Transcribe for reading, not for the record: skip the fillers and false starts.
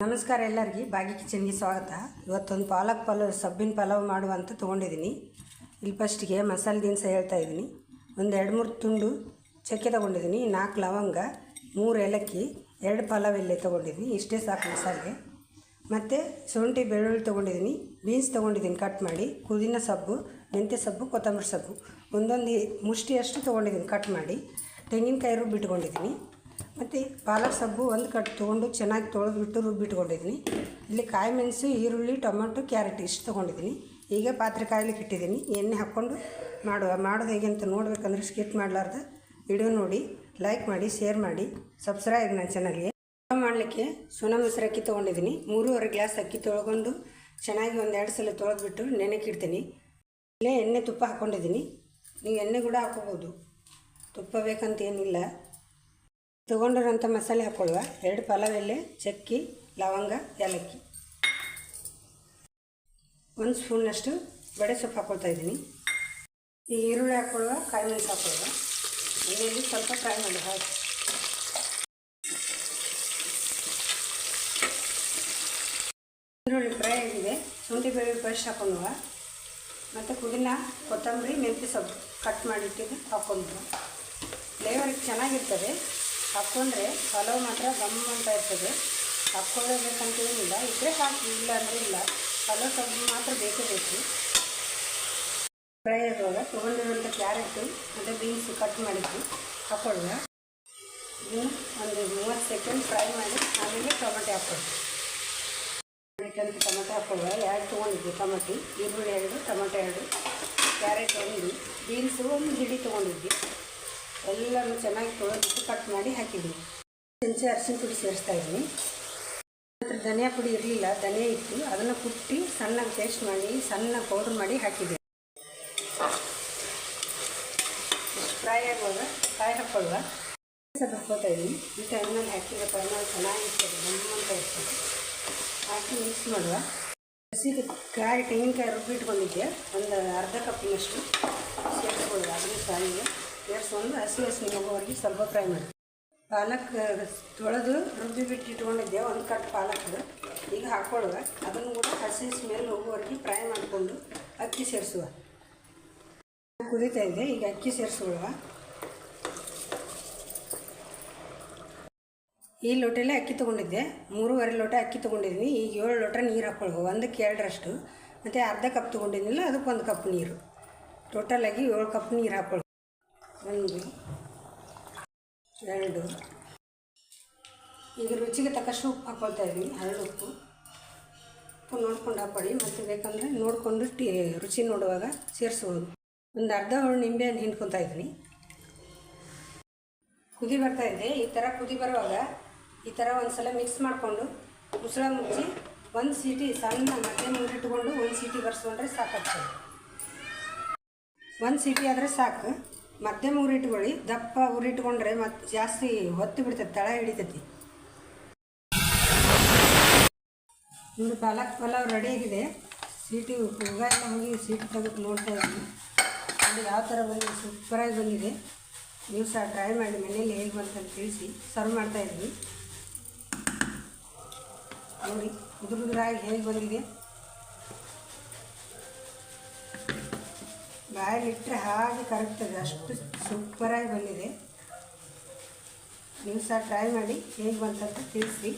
ನಮಸ್ಕಾರ ಎಲ್ಲರಿಗೂ ಬಾಗಿ ಕಿಚನ್ಗೆ ಸ್ವಾಗತ. ಇವತ್ತೊಂದು ಪಾಲಕ್ ಪಲಾವ್ ಸಬ್ಬಿನ ಪಲಾವ್ ಮಾಡುವಂತ ತೊಗೊಂಡಿದ್ದೀನಿ. ಇಲ್ಲಿ ಫಸ್ಟಿಗೆ ಮಸಾಲೆ ದಿನಸ ಹೇಳ್ತಾ ಇದ್ದೀನಿ. ಒಂದು 2-3 ತುಂಡು ಚಕ್ಕೆ ತೊಗೊಂಡಿದ್ದೀನಿ, 4 ಲವಂಗ, 3 ಏಲಕ್ಕಿ, 2 ಪಲಾವ್ ಎಲೆ ತೊಗೊಂಡಿದ್ದೀನಿ. ಇಷ್ಟೇ ಸಾಕು ಮಸಾಲೆ. ಮತ್ತು ಶುಂಠಿ ಬೆಳ್ಳುಳ್ಳಿ ತೊಗೊಂಡಿದ್ದೀನಿ, ಬೀನ್ಸ್ ತೊಗೊಂಡಿದ್ದೀನಿ ಕಟ್ ಮಾಡಿ, ಪುದೀನ ಸೊಪ್ಪು, ಮೆಂತ್ಯ ಸೊಪ್ಪು, ಕೊತ್ತಂಬರಿ ಸೊಪ್ಪು ಒಂದೊಂದು ಮುಷ್ಟಿಯಷ್ಟು ತೊಗೊಂಡಿದ್ದೀನಿ ಕಟ್ ಮಾಡಿ. ತೆಂಗಿನಕಾಯಿ ರುಬ್ಬಿಟ್ಕೊಂಡಿದ್ದೀನಿ. ಮತ್ತು ಪಾಲಕ್ ಸೊಪ್ಪು ಒಂದು ಕಟ್ ತೊಗೊಂಡು ಚೆನ್ನಾಗಿ ತೊಳೆದ್ಬಿಟ್ಟು ರುಬ್ಬಿಟ್ಕೊಂಡಿದ್ದೀನಿ. ಇಲ್ಲಿ ಕಾಯಿ ಮೆಣಸು, ಈರುಳ್ಳಿ, ಟೊಮೆಟೊ, ಕ್ಯಾರೆಟ್ ಇಷ್ಟು ತೊಗೊಂಡಿದ್ದೀನಿ. ಈಗ ಪಾತ್ರೆ ಕಾಯ್ಲಿಕ್ಕೆ ಇಟ್ಟಿದ್ದೀನಿ. ಎಣ್ಣೆ ಹಾಕ್ಕೊಂಡು ಮಾಡೋದು ಹೇಗೆ ಅಂತ ನೋಡಬೇಕಂದ್ರೆ ಸ್ಕಿಪ್ ಮಾಡಲಾರ್ದ ವಿಡಿಯೋ ನೋಡಿ, ಲೈಕ್ ಮಾಡಿ, ಶೇರ್ ಮಾಡಿ, ಸಬ್ಸ್ಕ್ರೈಬ್ ನನ್ನ ಚಾನಲ್ಗೆ. ಮಾಡಲಿಕ್ಕೆ ಸೋನಾ ಮೊಸರು ಅಕ್ಕಿ ತೊಗೊಂಡಿದ್ದೀನಿ. 3.5 ಗ್ಲಾಸ್ ಅಕ್ಕಿ ತೊಳ್ಕೊಂಡು ಚೆನ್ನಾಗಿ 1-2 ಸಲ ತೊಳೆದ್ಬಿಟ್ಟು ನೆನೆಗೆ ಇಡ್ತೀನಿ. ಇಲ್ಲೇ ಎಣ್ಣೆ ತುಪ್ಪ ಹಾಕ್ಕೊಂಡಿದ್ದೀನಿ. ನೀವು ಎಣ್ಣೆ ಕೂಡ ಹಾಕೋಬೋದು, ತುಪ್ಪ ಬೇಕಂತ ಏನಿಲ್ಲ. ತೊಗೊಂಡಿರೋಂಥ ಮಸಾಲೆ ಹಾಕ್ಕೊಳ್ಳುವ. 2 ಪಲಾವ್ ಎಲೆ, ಚಕ್ಕೆ, ಲವಂಗ, ಏಲಕ್ಕಿ, 1 ಸ್ಪೂನ್ನಷ್ಟು ಬಡೆ ಸೊಪ್ಪು ಹಾಕ್ಕೊಳ್ತಾ ಇದ್ದೀನಿ. ಈ ಈರುಳ್ಳಿ ಹಾಕ್ಕೊಳ್ಳುವ, ಕಾಯಿ ಮೆಣಸು ಹಾಕ್ಕೊಳ್ಳುವ. ಎಣ್ಣೆಯಲ್ಲಿ ಸ್ವಲ್ಪ ಫ್ರೈ ಮಾಡಿ ಹಾಕಿ. ಈರುಳ್ಳಿ ಫ್ರೈ ಆಗಿದೆ. ಶುಂಠಿ ಬೆಳ್ಳುಳ್ಳಿ ಪೇಸ್ಟ್ ಹಾಕ್ಕೊಳ್ಳುವ. ಮತ್ತು ಪುದೀನ, ಕೊತ್ತಂಬರಿ, ಮೆಂತ್ಯ ಸೊಪ್ಪು ಕಟ್ ಮಾಡಿಟ್ಟಿದ್ದು ಹಾಕ್ಕೊಂಡು. ಫ್ಲೇವರಿಗೆ ಚೆನ್ನಾಗಿರ್ತದೆ. ಹಾಕ್ಕೊಂಡ್ರೆ ಪಲಾವ್ ಮಾತ್ರ ಗಮ್ ಅಂತ ಇರ್ತದೆ. ಹಾಕ್ಕೊಳ್ಳಬೇಕಂತ ಏನಿಲ್ಲ, ಇದ್ದರೆ ಹಾಕಿ, ಇಲ್ಲ ಅಂದರೆ ಇಲ್ಲ. ಪಲಾವ್ ಸೊಪ್ಪು ಮಾತ್ರ ಬೇಕೇ ಬೇಕು. ಫ್ರೈ ಆಗುವಾಗ ತೊಗೊಂಡಿರುವಂಥ ಕ್ಯಾರೆಟು ಮತ್ತು ಬೀನ್ಸು ಕಟ್ ಮಾಡಿದ್ದು ಹಾಕ್ಕೊಳ್ಳುವ. ಇದನ್ನು ಒಂದು 30 ಸೆಕೆಂಡ್ ಫ್ರೈ ಮಾಡಿ ಆಮೇಲೆ ಟೊಮೆಟೊ ಹಾಕ್ಕೊಳ್ಳಿ. ಟೊಮೆಟೊ ಹಾಕ್ಕೊಳ್ಳುವ. 2 ತೊಗೊಂಡಿದ್ದೆ ಟೊಮೆಟೊ, ಈರುಳ್ಳಿ 2, ಟೊಮೆಟೊ 2, ಕ್ಯಾರೆಟ್ 1, ಬೀನ್ಸು 1 ಹಿಡಿ ತೊಗೊಂಡಿದ್ದೆ. ಎಲ್ಲರೂ ಚೆನ್ನಾಗಿ ತೊಳೆದ್ಬಿಟ್ಟು ಕಟ್ ಮಾಡಿ ಹಾಕಿದ್ದೀನಿ. ಚಮಚ ಅರಿಶಿನ ಪುಡಿ ಸೇರಿಸ್ತಾ ಇದ್ದೀನಿ. ನಂತರ ಧನಿಯಾ ಪುಡಿ ಇರಲಿಲ್ಲ, ಧನಿಯಾ ಇತ್ತು, ಅದನ್ನು ಕುಟ್ಟಿ ಸಣ್ಣಗೆ ಪೇಸ್ಟ್ ಮಾಡಿ ಸಣ್ಣ ಪೌಡ್ರ್ ಮಾಡಿ ಹಾಕಿದ್ದೆ. ಫ್ರೈ ಆಗುವಾಗ ಕಾಯಿ ಹಾಕ್ಕೊಳ್ಳುವ. ಸ್ವಲ್ಪ ಹಾಕ್ಕೋತಾ ಇದ್ದೀನಿ. ಈ ಟೈಮ್ನಲ್ಲಿ ಹಾಕಿರೋ ಪರಿಮಾಣ ಚೆನ್ನಾಗಿರ್ತದೆ, ನಮ್ಮಂತ ಇರ್ತದೆ. ಹಾಕಿ ಮಿಕ್ಸ್ ಮಾಡುವ. ಹಸಿ ಕಾಯಿ ತೆಂಗಿನಕಾಯಿ ರುಬ್ಬಿಟ್ಕೊಂಡಿದ್ದೆ, ಒಂದು ಅರ್ಧ ಕಪ್ಪಿನಷ್ಟು ಸೇರಿಸ್ಕೊಳ್ಳುವ. ಅದನ್ನು ಕಾಯಿಗೆ ಸೇರಿಸ್ಕೊಂಡು ಹಸಿ ಹೋಗೋವರೆಗೆ ಸ್ವಲ್ಪ ಫ್ರೈ ಮಾಡಿ. ಪಾಲಕ್ ತೊಳೆದು ರುಬ್ಬಿ ಬಿಟ್ಟು ಇಟ್ಕೊಂಡಿದ್ದೆ, 1 ಕಟ್ ಪಾಲಕ್ ಈಗ ಹಾಕ್ಕೊಳ್ಳುವ. ಅದನ್ನು ಕೂಡ ಹಸಿ ಸ್ಮೆಲ್ ಹೋಗುವವರೆಗೆ ಫ್ರೈ ಮಾಡಿಕೊಂಡು ಅಕ್ಕಿ ಸೇರಿಸುವ. ಕುದೀತಾ ಇದೆ, ಈಗ ಅಕ್ಕಿ ಸೇರಿಸ್ಕೊಳ್ಳುವ. ಈ ಲೋಟೆಲ್ಲೇ ಅಕ್ಕಿ ತೊಗೊಂಡಿದ್ದೆ, 3.5 ಲೋಟ ಅಕ್ಕಿ ತೊಗೊಂಡಿದ್ದೀನಿ. ಈಗ 7 ಲೋಟ ನೀರು ಹಾಕ್ಕೊಳ್ಳುವ. 1ಕ್ಕೆ 2ರಷ್ಟು, ಮತ್ತು ಅರ್ಧ ಕಪ್ ತೊಗೊಂಡಿದ್ದಿಲ್ಲ, ಅದಕ್ಕೆ 1 ಕಪ್ ನೀರು. ಟೋಟಲಾಗಿ 7 ಕಪ್ ನೀರು ಹಾಕ್ಕೊಳ್ಳುವ. 1, 2. ಈಗ ರುಚಿಗೆ ತಕ್ಕಷ್ಟು ಉಪ್ಪು ಹಾಕ್ಕೊಳ್ತಾ ಇದ್ದೀನಿ. ಹರಳು ಉಪ್ಪು ನೋಡ್ಕೊಂಡು ಹಾಕ್ಕೊಳ್ಳಿ. ಮತ್ತು ಬೇಕಂದರೆ ನೋಡಿಕೊಂಡು ರುಚಿ ನೋಡುವಾಗ ಸೇರಿಸ್ಬೋದು. ಒಂದು ಅರ್ಧ ಹೋಳು ನಿಂಬೆಹಣ್ಣು ಹಿಂಡ್ಕೊತಾ ಇದ್ದೀನಿ. ಕುದಿ ಬರ್ತಾ ಇದೆ. ಈ ಥರ ಕುದಿ ಬರುವಾಗ ಈ ಥರ ಒಂದು ಸಲ ಮಿಕ್ಸ್ ಮಾಡಿಕೊಂಡು ಮುಚ್ಚಳ ಮುಚ್ಚಿ 1 ಸೀಟಿ ಸಣ್ಣ ಮಧ್ಯಮ ಉರಿಟ್ಕೊಂಡು 1 ಸೀಟಿ ಬರ್ಸ್ಕೊಂಡ್ರೆ ಸಾಕಾಗ್ತದೆ. 1 ಸೀಟಿ ಆದರೆ ಸಾಕು. ಮಧ್ಯಮ ಉರಿಟ್ಕೊಳ್ಳಿ. ದಪ್ಪ ಉರಿಟ್ಕೊಂಡ್ರೆ ಮತ್ತು ಜಾಸ್ತಿ ಹೊತ್ತು ಬಿಡ್ತೈತೆ, ತಳ ಹಿಡಿತೈತಿ. ಒಂದು ಪಾಲಕ್ ಪಲಾವ್ ರೆಡಿಯಾಗಿದೆ. ಸೀಟಿ ಎಲ್ಲ ಹೋಗಿ ಸೀಟಿ ತೆಗೆದು ನೋಡ್ತಾ ಇದ್ದೀನಿ. ಅದು ಯಾವ ಥರ ಬಂದಿದೆ, ಸೂಪರಾಗಿ ಬಂದಿದೆ. ನೀವು ಸಹ ಟ್ರೈ ಮಾಡಿ ಮನೆಯಲ್ಲಿ ಹೇಗೆ ಬಂತಂತ ತಿಳಿಸಿ. ಸರ್ವ್ ಮಾಡ್ತಾಯಿದ್ವಿ ನೋಡಿ, ಉದುರಾಗಿ ಹೇಗೆ ಬಂದಿದೆ. ಬಾಯಲ್ಲಿಟ್ಟರೆ ಹಾಗೆ ಕರಗ್ತದೆ, ಅಷ್ಟು ಸೂಪರಾಗಿ ಬಂದಿದೆ. ನೀವು ಸಹ ಟ್ರೈ ಮಾಡಿ ಹೇಗೆ ಬಂತಂತ ತಿಳಿಸಿ.